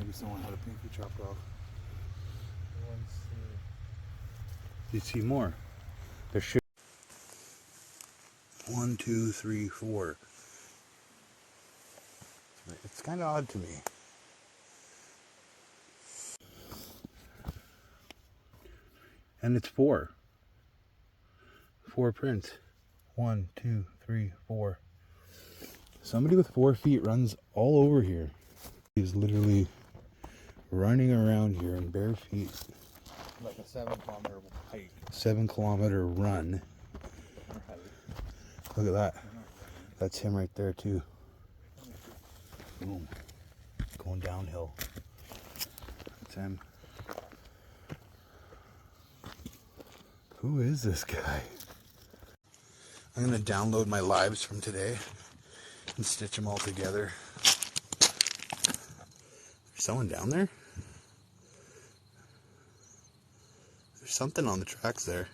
maybe someone had a pinky chopped off. Do you see more? There should. 1, 2, 3, 4. It's kind of odd to me. And it's 4. 4 prints. 1, 2, 3, 4. Somebody with 4 feet runs all over here. He's literally running around here in bare feet. Like a 7-kilometer hike. 7-kilometer run. Look at that. That's him right there too. Boom. Going downhill. That's him. Who is this guy? I'm going to download my lives from today and stitch them all together. There's someone down there? There's something on the tracks there.